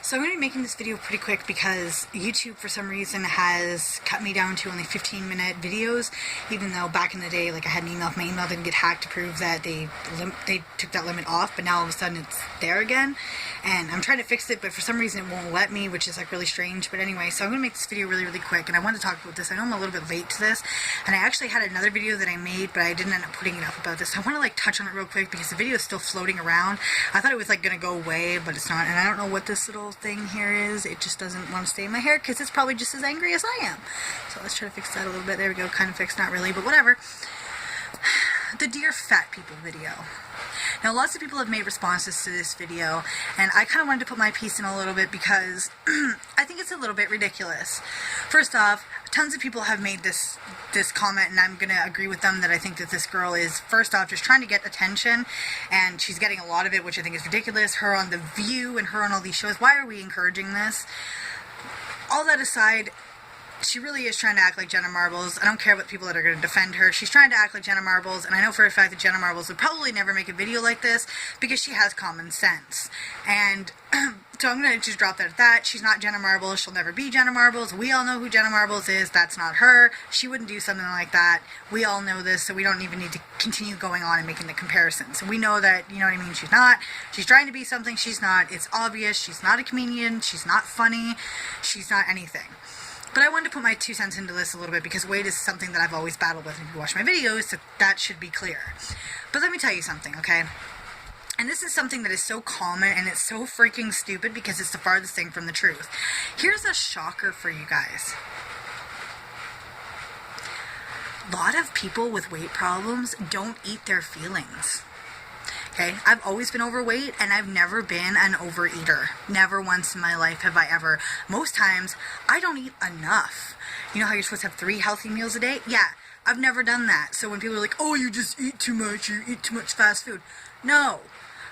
So I'm going to be making this video pretty quick because YouTube for some reason has cut me down to only 15-minute videos, even though back in the day, like, I had an email, my email didn't get hacked to prove that they took that limit off, but now all of a sudden it's there again, and I'm trying to fix it, but for some reason it won't let me, which is like really strange. But anyway, so I'm going to make this video really quick, and I want to talk about this. I know I'm a little bit late to this, and I actually had another video that I made, but I didn't end up putting it up about this, so I want to like touch on it real quick because the video is still floating around. I thought it was like going to go away, but it's not, and I don't know what this little thing here is. It just doesn't want to stay in my hair because it's probably just as angry as I am. So let's try to fix that a little bit. There we go, kind of fixed, not really, but whatever. The Dear Fat People video. Now, lots of people have made responses to this video, and I kind of wanted to put my piece in a little bit because I think it's a little bit ridiculous. First off, tons of people have made this comment, and I'm going to agree with them that I think that this girl is, first off, just trying to get attention, and she's getting a lot of it, which I think is ridiculous. Her on The View and her on all these shows. Why are we encouraging this? All that aside, she really is trying to act like Jenna Marbles. I don't care about people that are going to defend her. She's trying to act like Jenna Marbles, and I know for a fact that Jenna Marbles would probably never make a video like this because she has common sense. And so I'm going to just drop that at that. She's not Jenna Marbles. She'll never be Jenna Marbles. We all know who Jenna Marbles is. That's not her. She wouldn't do something like that. We all know this, so we don't even need to continue going on and making the comparisons. We know that, you know what I mean, she's not. She's trying to be something she's not. It's obvious. She's not a comedian. She's not funny. She's not anything. But I wanted to put my 2 cents into this a little bit because weight is something that I've always battled with. If you watch my videos, so that should be clear. But let me tell you something, okay? And this is something that is so common and it's so freaking stupid because it's the farthest thing from the truth. Here's a shocker for you guys. A lot of people with weight problems don't eat their feelings. Okay, I've always been overweight, and I've never been an overeater. Never once in my life have I ever. Most times, I don't eat enough. You know how you're supposed to have 3 healthy meals a day? Yeah, I've never done that. So when people are like, oh, you just eat too much, you eat too much fast food. No,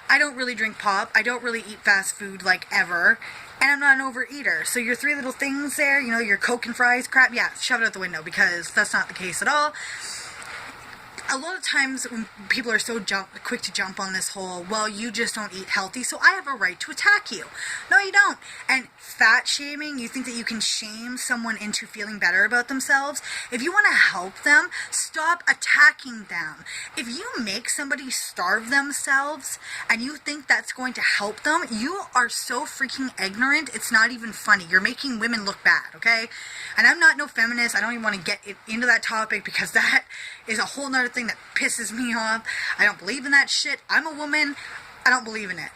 I don't really drink pop. I don't really eat fast food, like, ever. And I'm not an overeater. So your 3 little things there, you know, your Coke and fries crap, yeah, shove it out the window because that's not the case at all. A lot of times when people are so quick to jump on this whole, well, you just don't eat healthy, so I have a right to attack you. No, you don't. And fat shaming, you think that you can shame someone into feeling better about themselves? If you want to help them, stop attacking them. If you make somebody starve themselves and you think that's going to help them, you are so freaking ignorant, it's not even funny. You're making women look bad, okay? And I'm not no feminist. I don't even want to get into that topic because that is a whole nother thing that pisses me off. I don't believe in that shit. I'm a woman. I don't believe in it.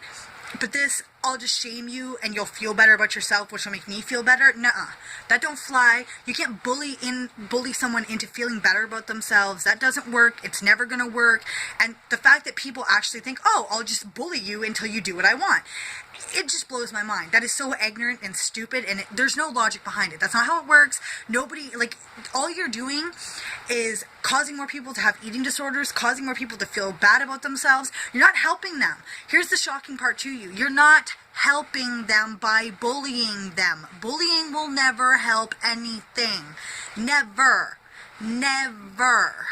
But this, I'll just shame you and you'll feel better about yourself, which will make me feel better. Nuh-uh. That don't fly. You can't bully someone into feeling better about themselves. That doesn't work. It's never going to work. And the fact that people actually think, oh, I'll just bully you until you do what I want. It just blows my mind. That is so ignorant and stupid, and there's no logic behind it. That's not how it works. Nobody, like, all you're doing is causing more people to have eating disorders, causing more people to feel bad about themselves. You're not helping them. Here's the shocking part to you. You're not helping them by bullying them. Bullying will never help anything. Never. Never.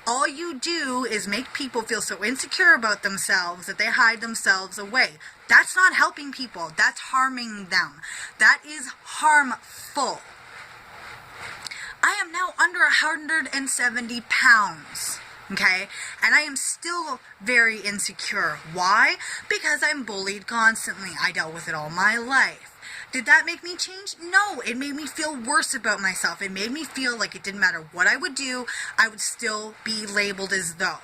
All you do is make people feel so insecure about themselves that they hide themselves away. That's not helping people. That's harming them. That is harmful. I am now under 170 pounds. Okay? And I am still very insecure. Why? Because I'm bullied constantly. I dealt with it all my life. Did that make me change? No, it made me feel worse about myself. It made me feel like it didn't matter what I would do, I would still be labeled as though.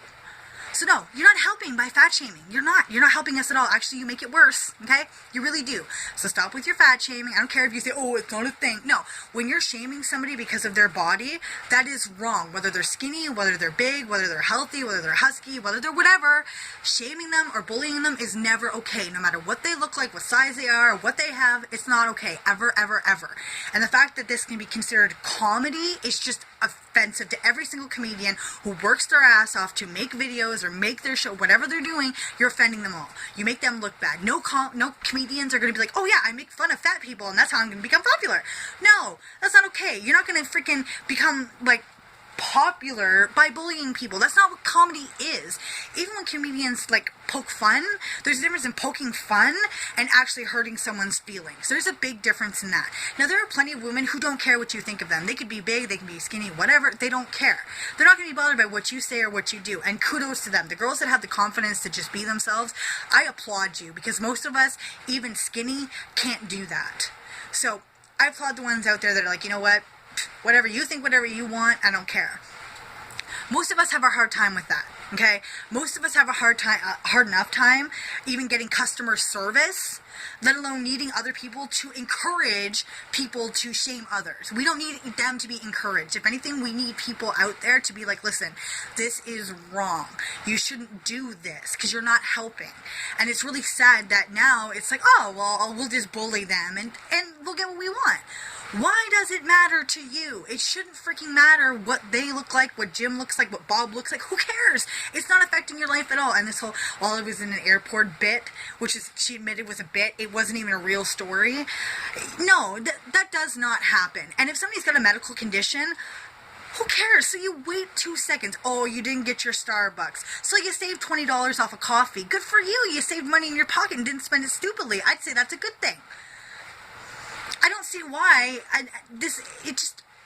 So no, you're not helping by fat shaming. You're not helping us at all. Actually, you make it worse, okay? You really do. So stop with your fat shaming. I don't care if you say, oh, it's not a thing. No, when you're shaming somebody because of their body, that is wrong. Whether they're skinny, whether they're big, whether they're healthy, whether they're husky, whether they're whatever, shaming them or bullying them is never okay. No matter what they look like, what size they are, what they have, it's not okay. Ever, ever, ever. And the fact that this can be considered comedy is just offensive to every single comedian who works their ass off to make videos or make their show, whatever they're doing. You're offending them all. You make them look bad. No comedians are going to be like, oh yeah, I make fun of fat people and that's how I'm going to become popular. No, that's not okay. You're not going to freaking become like popular by bullying people. That's not what comedy is. Even when comedians like poke fun, there's a difference in poking fun and actually hurting someone's feelings. There's a big difference in that. Now, there are plenty of women who don't care what you think of them. They could be big, they can be skinny, whatever. They don't care. They're not going to be bothered by what you say or what you do. And kudos to them. The girls that have the confidence to just be themselves, I applaud you, because most of us, even skinny, can't do that. So I applaud the ones out there that are like, you know what? Whatever you think, whatever you want, I don't care. Most of us have a hard time with that, okay? Most of us have a hard enough time even getting customer service, let alone needing other people to encourage people to shame others. We don't need them to be encouraged. If anything, we need people out there to be like, listen, this is wrong. You shouldn't do this because you're not helping. And it's really sad that now it's like, oh, well, we'll just bully them and we'll get what we want. Why does it matter to you? It shouldn't freaking matter what they look like, what Jim looks like, what Bob looks like. Who cares? It's not affecting your life at all. And this whole, while it was in an airport bit, which is, she admitted was a bit, it wasn't even a real story. No, that does not happen. And if somebody's got a medical condition, who cares? So you wait 2 seconds. Oh, you didn't get your Starbucks. So you saved $20 off a coffee. Good for you. You saved money in your pocket and didn't spend it stupidly. I'd say that's a good thing. I don't see why.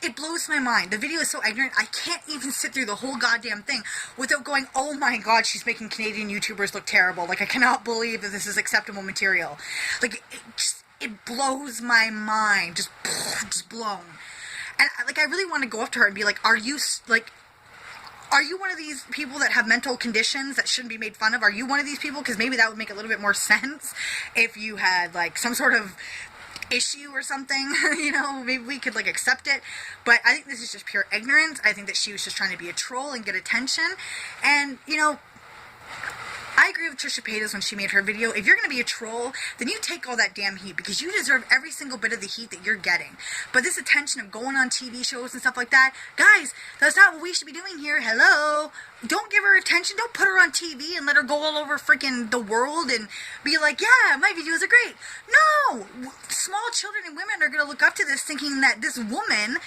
It blows my mind. The video is so ignorant, I can't even sit through the whole goddamn thing without going, oh my god, she's making Canadian YouTubers look terrible. Like, I cannot believe that this is acceptable material. Like, it blows my mind. Just blown. And, like, I really want to go up to her and be like, are you one of these people that have mental conditions that shouldn't be made fun of? Are you one of these people? Because maybe that would make a little bit more sense if you had, like, some sort of issue or something, you know, maybe we could like accept it, but I think this is just pure ignorance. I think that she was just trying to be a troll and get attention. And you know, I agree with Trisha Paytas when she made her video. If you're going to be a troll, then you take all that damn heat, because you deserve every single bit of the heat that you're getting. But this attention of going on TV shows and stuff like that, guys, that's not what we should be doing here. Hello? Don't give her attention. Don't put her on TV and let her go all over freaking the world and be like, yeah, my videos are great. No! Small children and women are going to look up to this thinking that this woman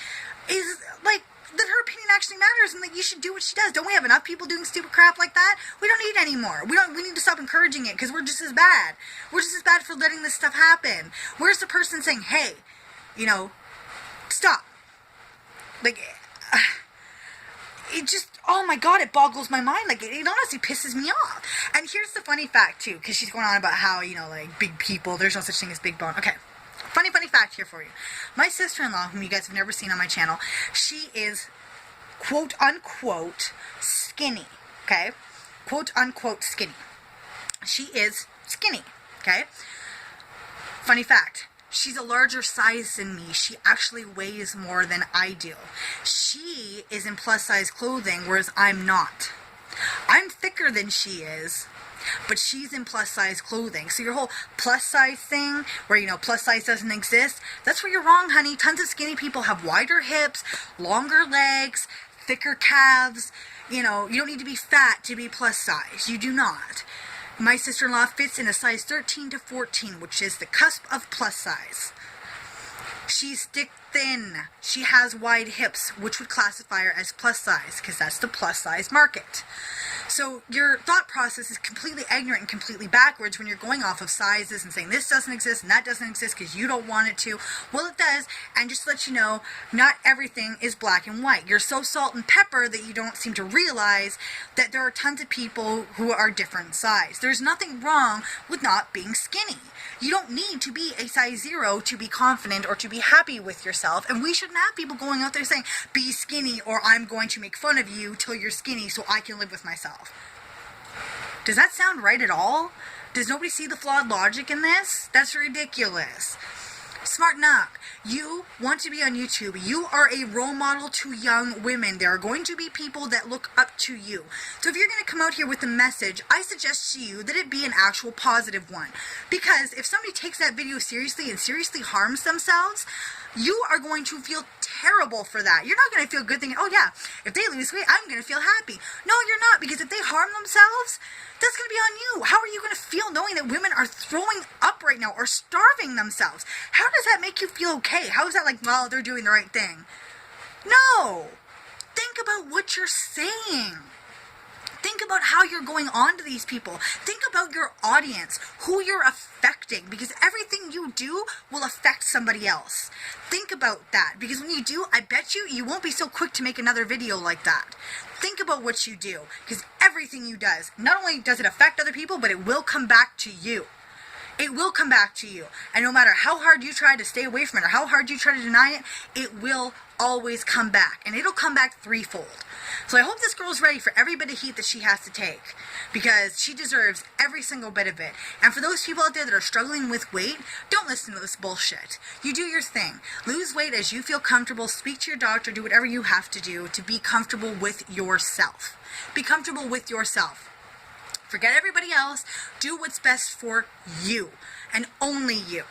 is like, that her opinion actually matters and that you should do what she does. Don't we have enough people doing stupid crap like that? We don't need any more. We need to stop encouraging it, because we're just as bad. We're just as bad for letting this stuff happen. Where's the person saying, hey, you know, stop? Like, it just, oh my god, it boggles my mind. Like, it honestly pisses me off. And here's the funny fact, too, because she's going on about how, you know, like, big people, there's no such thing as big bone. Okay. Funny fact here for you. My sister-in-law, whom you guys have never seen on my channel, she is quote-unquote skinny, okay? Quote-unquote skinny. She is skinny, okay? Funny fact, she's a larger size than me. She actually weighs more than I do. She is in plus-size clothing, whereas I'm not. I'm thicker than she is, but she's in plus size clothing. So your whole plus size thing, where, you know, plus size doesn't exist, that's where you're wrong, honey. Tons of skinny people have wider hips, longer legs, thicker calves. You know, you don't need to be fat to be plus size. You do not. My sister-in-law fits in a size 13 to 14, which is the cusp of plus size. She's thick thin. She has wide hips, which would classify her as plus size, because that's the plus size market. So your thought process is completely ignorant and completely backwards when you're going off of sizes and saying this doesn't exist and that doesn't exist because you don't want it to. Well, it does. And just to let you know, not everything is black and white. You're so salt and pepper that you don't seem to realize that there are tons of people who are different size. There's nothing wrong with not being skinny. You don't need to be a size 0 to be confident or to be happy with yourself. And we shouldn't have people going out there saying, be skinny or I'm going to make fun of you till you're skinny so I can live with myself. Does that sound right at all? Does nobody see the flawed logic in this? That's ridiculous. Smarten up. You want to be on YouTube. You are a role model to young women. There are going to be people that look up to you. So if you're going to come out here with a message, I suggest to you that it be an actual positive one. Because if somebody takes that video seriously and seriously harms themselves, you are going to feel terrible for that. You're not going to feel good thinking, oh yeah, if they lose weight, I'm going to feel happy. No, you're not, because if they harm themselves, that's going to be on you. How are you going to feel knowing that women are throwing up right now or starving themselves? How does that make you feel okay? How is that like, well, they're doing the right thing? No! think about what you're saying. Think about how you're going on to these people. Think about your audience, who you're affecting, because everything you do will affect somebody else. Think about that, because when you do, I bet you won't be so quick to make another video like that. Think about what you do, because everything you does, not only does it affect other people, but it will come back to you. It will come back to you. And no matter how hard you try to stay away from it or how hard you try to deny it, it will always come back. And it'll come back threefold. So I hope this girl's ready for every bit of heat that she has to take, because she deserves every single bit of it. And for those people out there that are struggling with weight, don't listen to this bullshit. You do your thing. Lose weight as you feel comfortable. Speak to your doctor. Do whatever you have to do to be comfortable with yourself. Be comfortable with yourself. Forget everybody else. Do what's best for you and only you.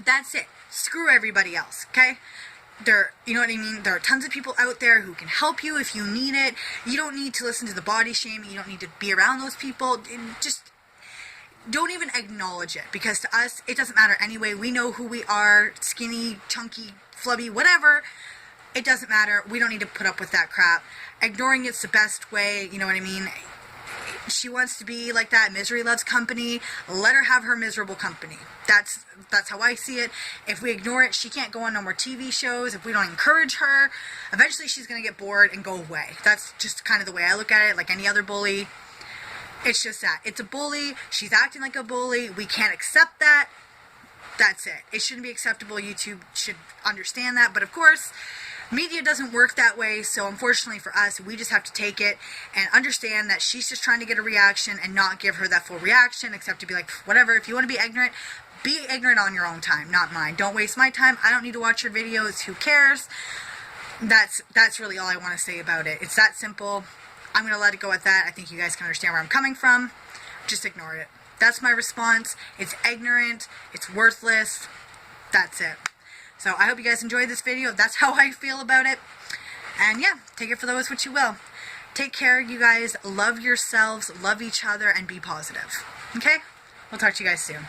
That's it. Screw everybody else, okay? You know what I mean? There are tons of people out there who can help you if you need it. You don't need to listen to the body shaming. You don't need to be around those people. Just don't even acknowledge it, because to us, it doesn't matter anyway. We know who we are, skinny, chunky, flubby, whatever. It doesn't matter. We don't need to put up with that crap. Ignoring it's the best way, you know what I mean? She wants to be like that. Misery loves company. Let her have her miserable company. That's how I see it. If we ignore it, she can't go on no more TV shows. If we don't encourage her, eventually she's going to get bored and go away. That's just kind of the way I look at it, like any other bully. It's just that. It's a bully. She's acting like a bully. We can't accept that. That's it. It shouldn't be acceptable. YouTube should understand that. But of course, media doesn't work that way, so unfortunately for us, we just have to take it and understand that she's just trying to get a reaction and not give her that full reaction, except to be like, whatever, if you want to be ignorant on your own time, not mine. Don't waste my time. I don't need to watch your videos. Who cares? That's really all I want to say about it. It's that simple. I'm going to let it go at that. I think you guys can understand where I'm coming from. Just ignore it. That's my response. It's ignorant. It's worthless. That's it. So I hope you guys enjoyed this video. That's how I feel about it. And yeah, take it for those what you will. Take care, you guys. Love yourselves, love each other, and be positive. Okay? We'll talk to you guys soon.